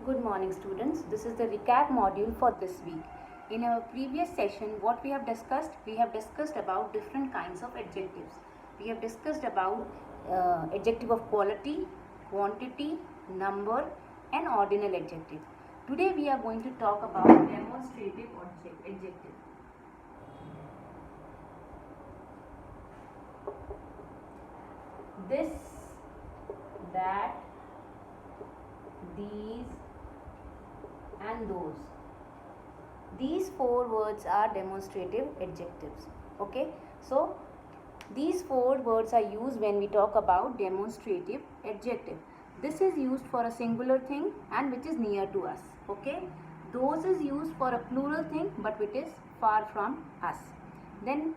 Good morning students. This is the recap module for this week. In our previous session, what we have discussed about different kinds of adjectives. We have discussed about adjective of quality, quantity, number and ordinal adjective. Today we are going to talk about demonstrative adjective. This, that, these and those. These four words are demonstrative adjectives. Okay, so these four words are used when we talk about demonstrative adjective. This is used for a singular thing and which is near to us. Okay, those is used for a plural thing but which is far from us. Then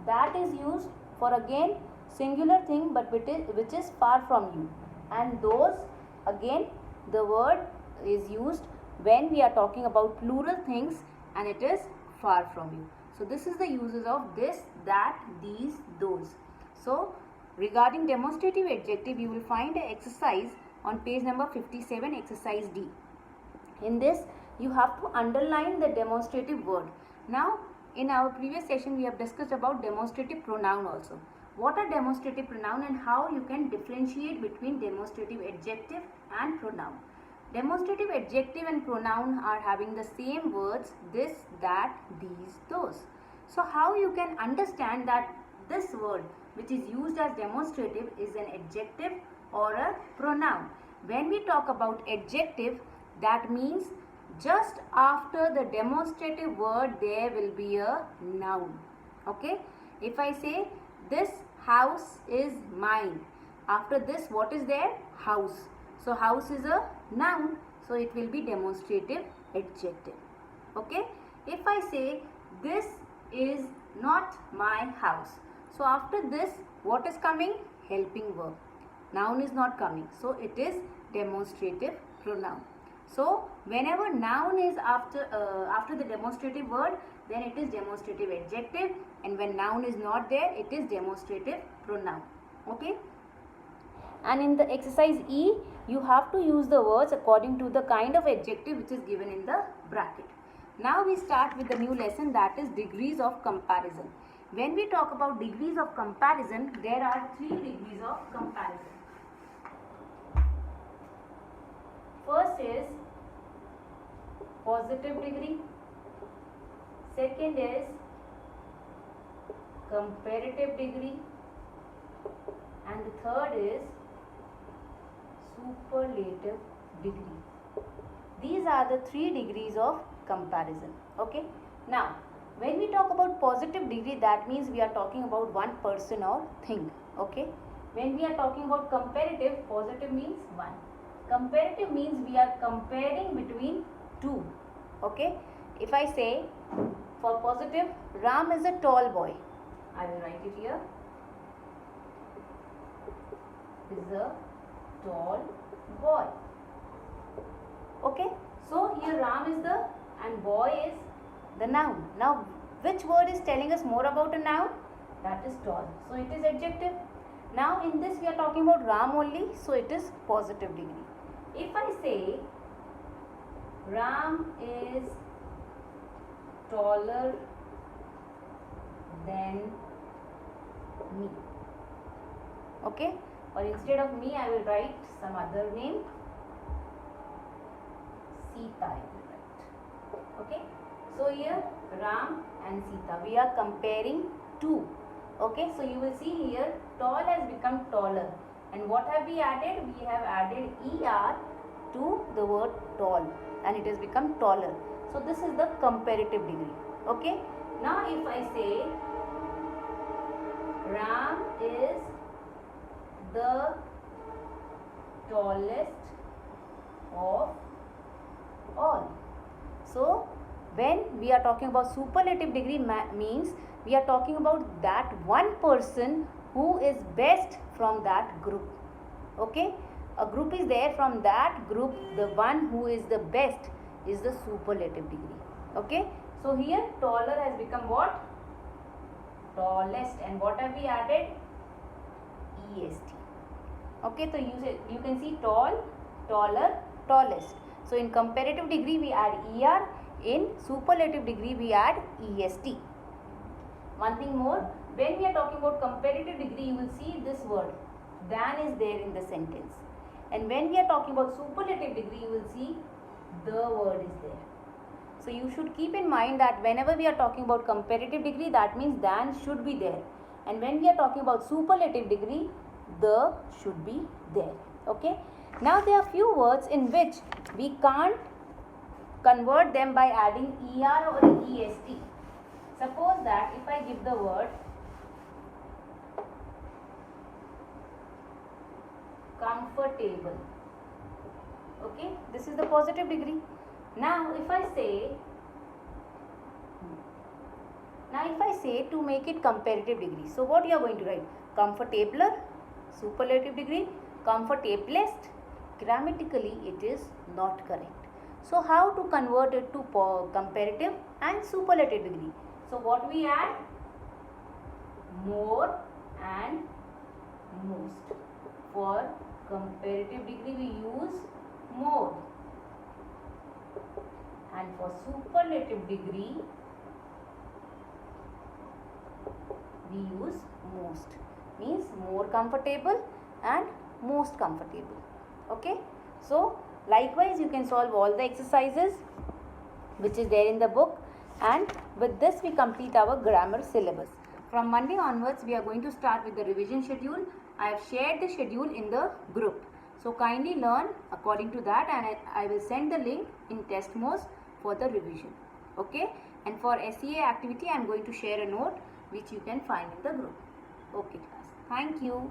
that is used for again singular thing but which is far from you. And those, again the word is used when we are talking about plural things and it is far from you. So this is the uses of this, that, these, those. So regarding demonstrative adjective, you will find an exercise on page number 57, exercise D. In this you have to underline the demonstrative word. Now in our previous session we have discussed about demonstrative pronoun also. What are demonstrative pronoun and how you can differentiate between demonstrative adjective and pronoun. Demonstrative adjective and pronoun are having the same words, this, that, these, those. So how you can understand that this word which is used as demonstrative is an adjective or a pronoun. When we talk about adjective, that means just after the demonstrative word there will be a noun. Okay, if I say this house is mine, after this what is there? House. So house is a noun, so it will be demonstrative adjective. Okay, if I say this is not my house, so after this what is coming? Helping verb. Noun is not coming, so it is demonstrative pronoun. So whenever noun is after the demonstrative word, then it is demonstrative adjective, and when noun is not there, it is demonstrative pronoun. Okay, and in the exercise E, you have to use the words according to the kind of adjective which is given in the bracket. Now we start with the new lesson, that is degrees of comparison. When we talk about degrees of comparison, there are 3 degrees of comparison. First is positive degree, second is comparative degree, and the third is superlative degree. These are the 3 degrees of comparison. Okay, now when we talk about positive degree, that means we are talking about one person or thing. Okay, when we are talking about comparative, positive means one, comparative means we are comparing between two. Okay, if I say for positive, Ram is a tall boy, I will write it here, is a tall boy. Okay, so here Ram is the and boy is the noun. Now which word is telling us more about a noun? That is tall, so it is adjective. Now in this we are talking about Ram only, so it is positive degree. If I say Ram is taller than me, okay, or instead of me I will write some other name, Sita I will write. Okay, so here Ram and Sita, we are comparing two. Okay, so you will see here tall has become taller, and what have we added? We have added ER to the word tall and it has become taller. So this is the comparative degree. Okay, now if I say Ram is the tallest of all. So when we are talking about superlative degree, means we are talking about that one person who is best from that group. Okay, a group is there, from that group the one who is the best is the superlative degree. Okay, so here taller has become what? Tallest, and what have we added? EST. Okay, so you can see tall, taller, tallest. So in comparative degree we add ER, in superlative degree we add EST. One thing more, when we are talking about comparative degree, you will see this word than is there in the sentence. And when we are talking about superlative degree, you will see the word is there. So you should keep in mind that whenever we are talking about comparative degree, that means than should be there. And when we are talking about superlative degree, the should be there. Okay. Now there are few words in which we can't convert them by adding ER or EST. Suppose that if I give the word comfortable, okay, this is the positive degree. Now if I say to make it comparative degree, so what you are going to write? Comfortabler, superlative degree, comfortablest. Grammatically it is not correct. So how to convert it to comparative and superlative degree? So what we add? More and most. For comparative degree we use more, and for superlative degree we use most. Means more comfortable and most comfortable. Okay. So likewise you can solve all the exercises which is there in the book, and with this we complete our grammar syllabus. From Monday onwards we are going to start with the revision schedule. I have shared the schedule in the group. So kindly learn according to that, and I will send the link in Testmos for the revision. Okay. And for SEA activity I am going to share a note which you can find in the group. Okay class. Thank you.